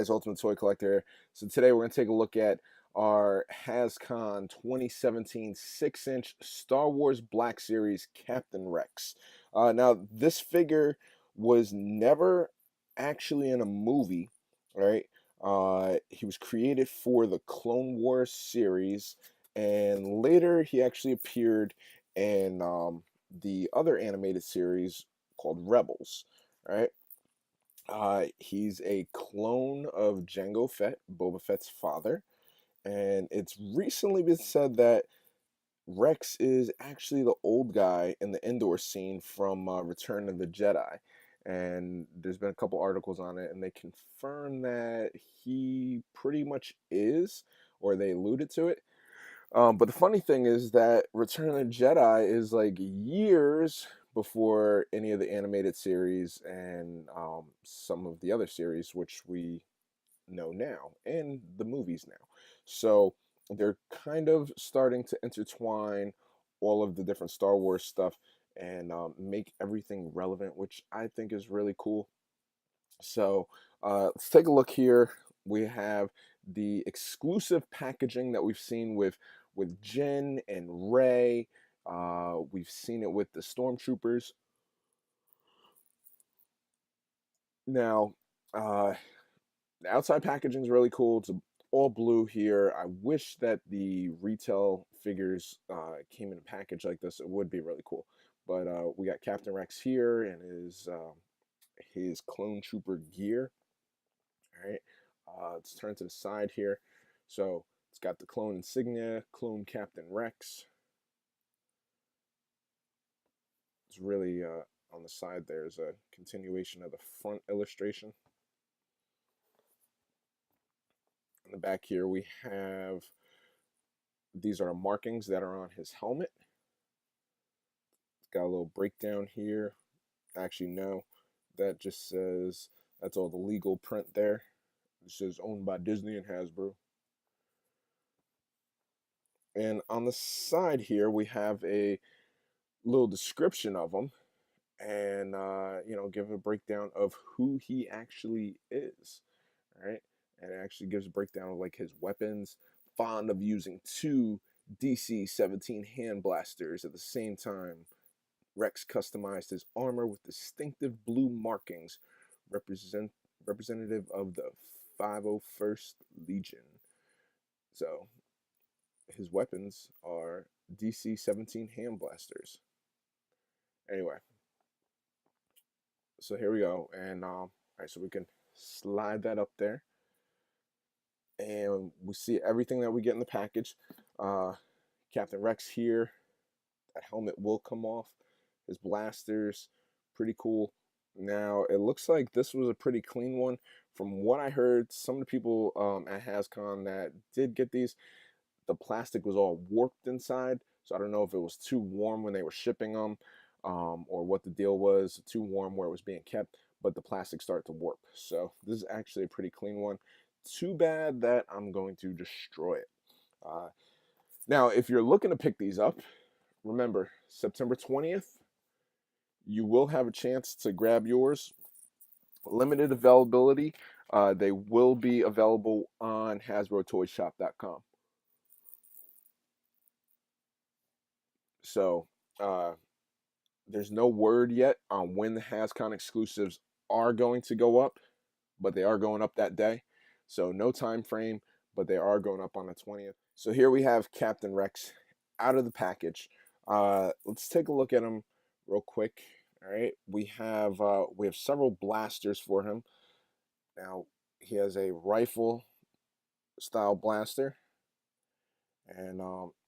guys, Ultimate Toy Collector. So today we're going to take a look at our HasCon 2017 6-inch Star Wars Black Series Captain Rex. Now, this figure was never actually in a movie, right? He was created for the Clone Wars series, and later he actually appeared in the other animated series called Rebels, right? He's a clone of Jango Fett, Boba Fett's father, and it's recently been said that Rex is actually the old guy in the indoor scene from Return of the Jedi. And there's been a couple articles on it, and they confirm that he pretty much is, or they alluded to it. But the funny thing is that Return of the Jedi is like years before any of the animated series and some of the other series, which we know now, and the movies now. So they're kind of starting to intertwine all of the different Star Wars stuff and make everything relevant, which I think is really cool. So let's take a look here. We have the exclusive packaging that we've seen with Jin and Rey. We've seen it with the Stormtroopers. Now, the outside packaging is really cool. It's all blue here. I wish that the retail figures came in a package like this. It would be really cool. But we got Captain Rex here and his clone trooper gear. All right, let's turn to the side here. So it's got the clone insignia, clone Captain Rex. It's really on the side there's a continuation of the front illustration. On the back here we have, these are markings that are on his helmet. It's got a little breakdown here. Actually, no, that just says, that's all the legal print there. It says owned by Disney and Hasbro. And on the side here, we have a little description of him and, give a breakdown of who he actually is. All right. And it actually gives a breakdown of like his weapons, fond of using two DC-17 hand blasters at the same time. Rex customized his armor with distinctive blue markings, representative of the 501st Legion. So his weapons are DC-17 hand blasters. Anyway, so here we go, and all right, so we can slide that up there, and we see everything that we get in the package. Captain Rex here. That helmet will come off. His blasters, pretty cool. Now, it looks like this was a pretty clean one. From what I heard, some of the people at HasCon that did get these, the plastic was all warped inside. So I don't know if it was too warm when they were shipping them or what the deal was, too warm where it was being kept, but the plastic started to warp. So this is actually a pretty clean one. Too bad that I'm going to destroy it. Now, if you're looking to pick these up, remember, September 20th, you will have a chance to grab yours. Limited availability. They will be available on HasBroToyShop.com. So there's no word yet on when the HasCon exclusives are going to go up, but they are going up that day. So no time frame, but they are going up on the 20th. So here we have Captain Rex out of the package. Let's take a look at him real quick. All right, we have several blasters for him. Now he has a rifle style blaster, and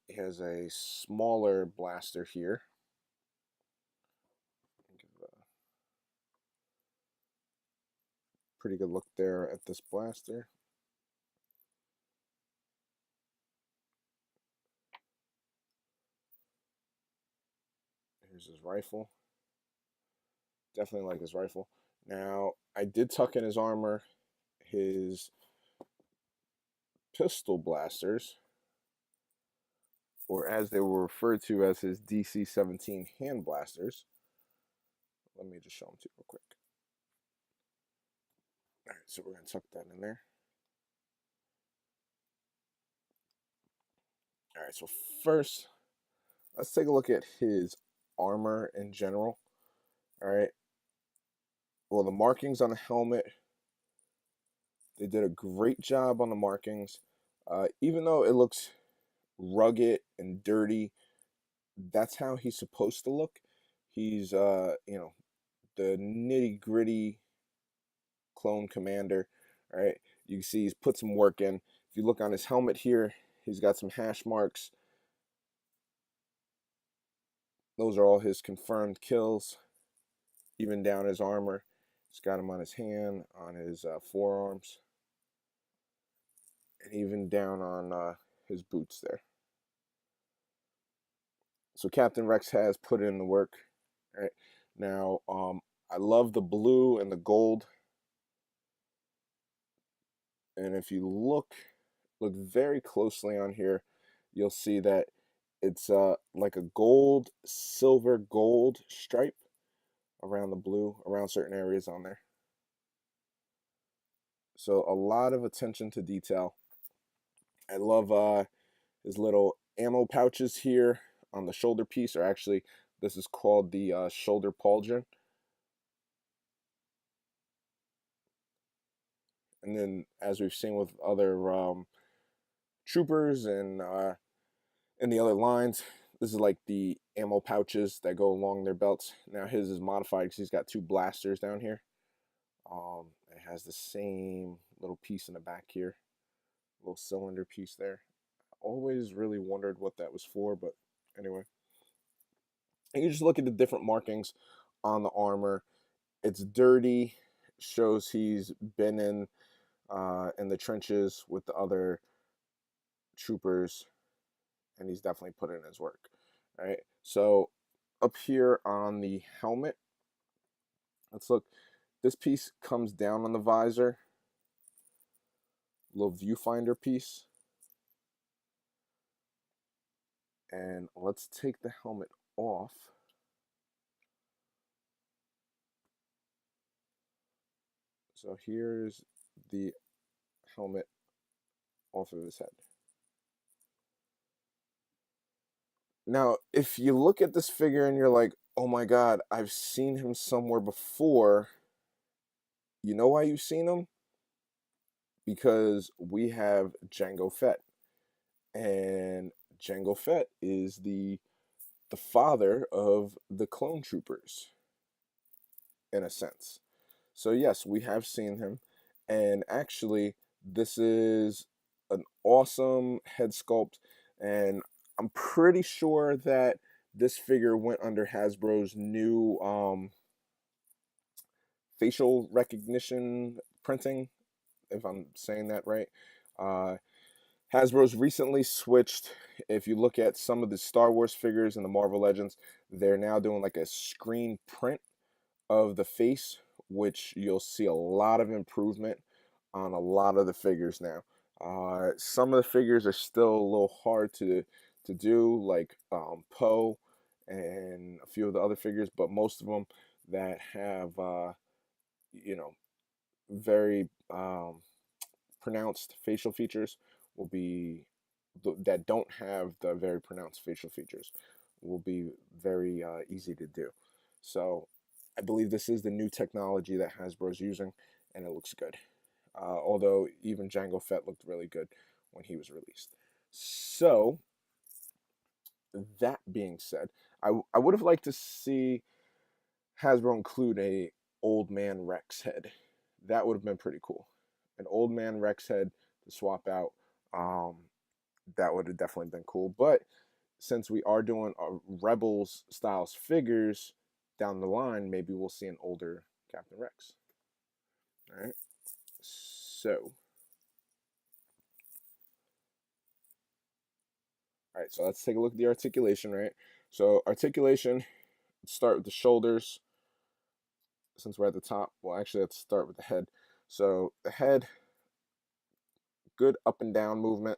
he has a smaller blaster here. Give a pretty good look there at this blaster. Here's his rifle. Definitely like his rifle. Now, I did tuck in his armor, his pistol blasters, or as they were referred to as his DC-17 hand blasters. Let me just show them to you real quick. All right, so we're going to tuck that in there. All right, so first, let's take a look at his armor in general. All right. Well, the markings on the helmet, they did a great job on the markings. Even though it looks rugged and dirty, that's how he's supposed to look. He's, the nitty gritty clone commander. All right. You can see he's put some work in. If you look on his helmet here, he's got some hash marks. Those are all his confirmed kills. Even down his armor, he's got him on his hand, on his forearms, and even down on his boots there. So Captain Rex has put in the work. All right. Now, I love the blue and the gold. And if you look very closely on here, you'll see that it's like a gold, silver, gold stripe around the blue, around certain areas on there. So a lot of attention to detail. I love his little ammo pouches here on the shoulder piece, or actually, this is called the shoulder pauldron. And then, as we've seen with other troopers and in the other lines, this is like the ammo pouches that go along their belts. Now his is modified because he's got two blasters down here. It has the same little piece in the back here, little cylinder piece there. Always really wondered what that was for, but anyway. And you just look at the different markings on the armor. It's dirty, shows he's been in the trenches with the other troopers, and he's definitely put in his work. All right, so up here on the helmet, let's look. This piece comes down on the visor, little viewfinder piece. And let's take the helmet off. So here's the helmet off of his head. Now, if you look at this figure and you're like, oh my God, I've seen him somewhere before, you know why you've seen him? Because we have Jango Fett. And Jango Fett is the father of the clone troopers, in a sense. So yes, we have seen him. And actually, this is an awesome head sculpt. And I'm pretty sure that this figure went under Hasbro's new facial recognition printing, if I'm saying that right. Hasbro's recently switched. If you look at some of the Star Wars figures and the Marvel Legends, they're now doing like a screen print of the face, which you'll see a lot of improvement on a lot of the figures now. Some of the figures are still a little hard to do, like Poe and a few of the other figures, but most of them that have you know very pronounced facial features will be that don't have the very pronounced facial features will be very easy to do. So I believe this is the new technology that Hasbro's using, and it looks good. Although even Jango Fett looked really good when he was released. So that being said, I would have liked to see Hasbro include a old man Rex head. That would have been pretty cool. An old man Rex head to swap out. That would have definitely been cool. But since we are doing Rebels styles figures down the line, maybe we'll see an older Captain Rex. All right. So, all right. So let's take a look at the articulation. Right. So articulation. Let's start with the shoulders. Since we're at the top, well, actually, let's start with the head. So the head, good up and down movement.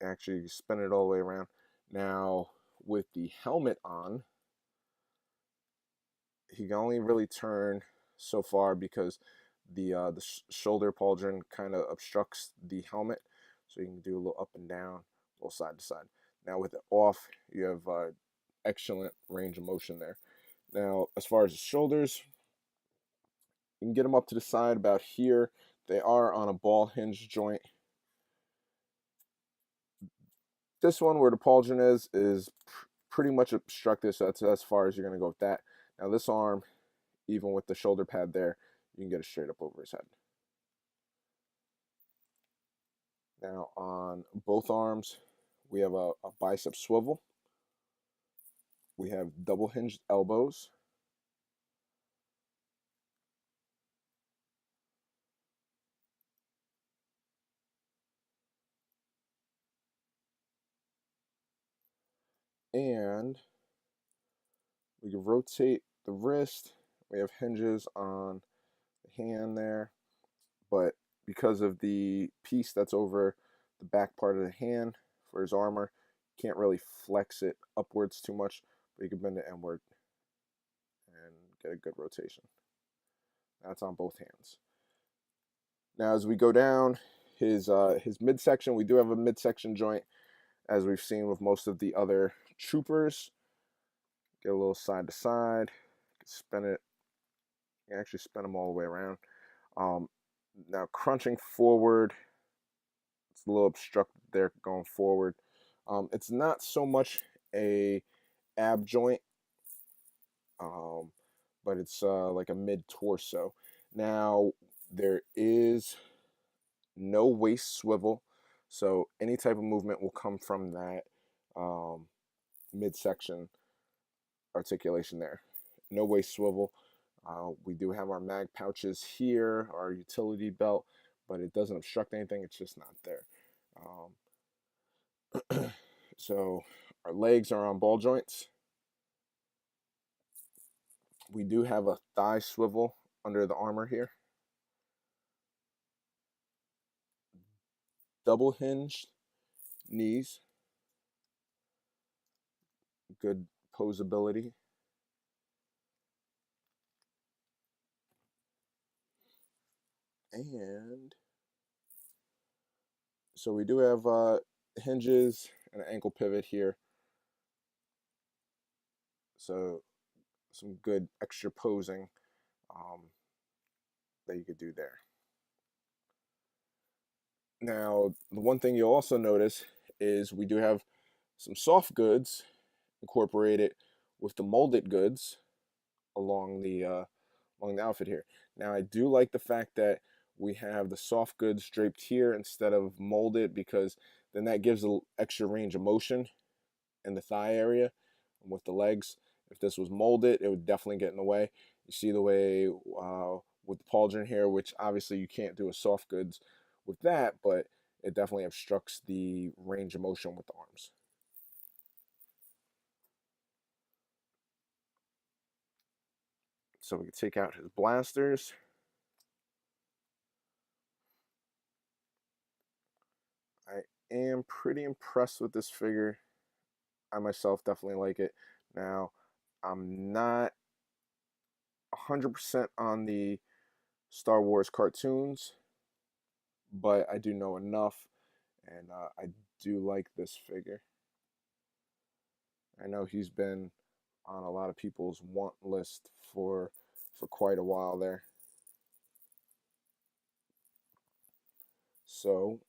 Actually, spin it all the way around. Now, with the helmet on, he can only really turn so far because the shoulder pauldron kind of obstructs the helmet, so you can do a little up and down, a little side to side. Now with it off, you have excellent range of motion there. Now as far as the shoulders, you can get them up to the side about here. They are on a ball hinge joint. This one where the pauldron is pretty much obstructed, so that's as far as you're going to go with that. Now this arm, even with the shoulder pad there, you can get it straight up over his head. Now on both arms, we have a bicep swivel. We have double hinged elbows. And we can rotate the wrist. We have hinges on the hand there, but because of the piece that's over the back part of the hand for his armor, can't really flex it upwards too much, but you can bend it inward and get a good rotation. That's on both hands. Now as we go down his midsection, we do have a midsection joint, as we've seen with most of the other troopers. Get a little side to side, spin it. You can actually spin them all the way around. Now crunching forward, it's a little obstructed there going forward. It's not so much a ab joint, but it's like a mid torso. Now there is no waist swivel, so any type of movement will come from that midsection articulation there. No waist swivel. We do have our mag pouches here, our utility belt, but it doesn't obstruct anything. It's just not there. So our legs are on ball joints. We do have a thigh swivel under the armor here. Double hinged knees. Good posability. And so we do have hinges and an ankle pivot here. So some good extra posing that you could do there. Now, the one thing you'll also notice is we do have some soft goods incorporated with the molded goods along the outfit here. Now, I do like the fact that we have the soft goods draped here instead of molded, because then that gives a extra range of motion in the thigh area and with the legs. If this was molded, it would definitely get in the way. You see the way with the pauldron here, which obviously you can't do a soft goods with that, but it definitely obstructs the range of motion with the arms. So we can take out his blasters. I am pretty impressed with this figure. I myself definitely like it. Now, I'm not 100% on the Star Wars cartoons, but I do know enough, and I do like this figure. I know he's been on a lot of people's want list for quite a while there. So,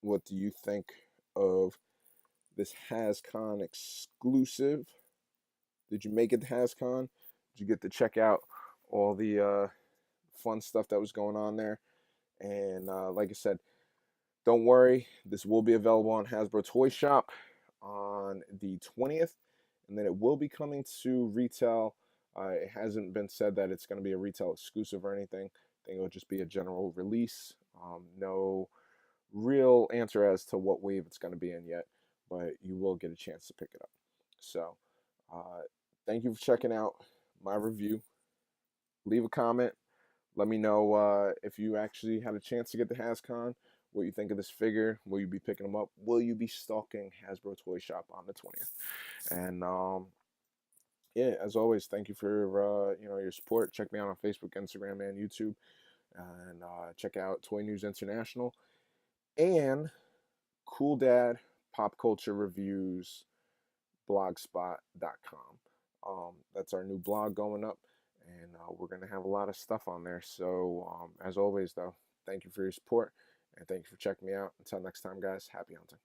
what do you think of this HasCon exclusive? Did you make it to HasCon? Did you get to check out all the fun stuff that was going on there? And like I said, don't worry, this will be available on Hasbro Toy Shop on the 20th, and then it will be coming to retail. It hasn't been said that it's going to be a retail exclusive or anything. I think it'll just be a general release. No real answer as to what wave it's going to be in yet, but you will get a chance to pick it up. So, thank you for checking out my review. Leave a comment. Let me know if you actually had a chance to get the HasCon, what you think of this figure. Will you be picking them up? Will you be stalking Hasbro Toy Shop on the 20th? And yeah, as always, thank you for your support. Check me out on Facebook, Instagram, and YouTube. And check out Toy News International and Cool Dad Pop Culture Reviews blogspot.com. That's our new blog going up, and we're going to have a lot of stuff on there. So, as always, though, thank you for your support, and thank you for checking me out. Until next time, guys, happy hunting.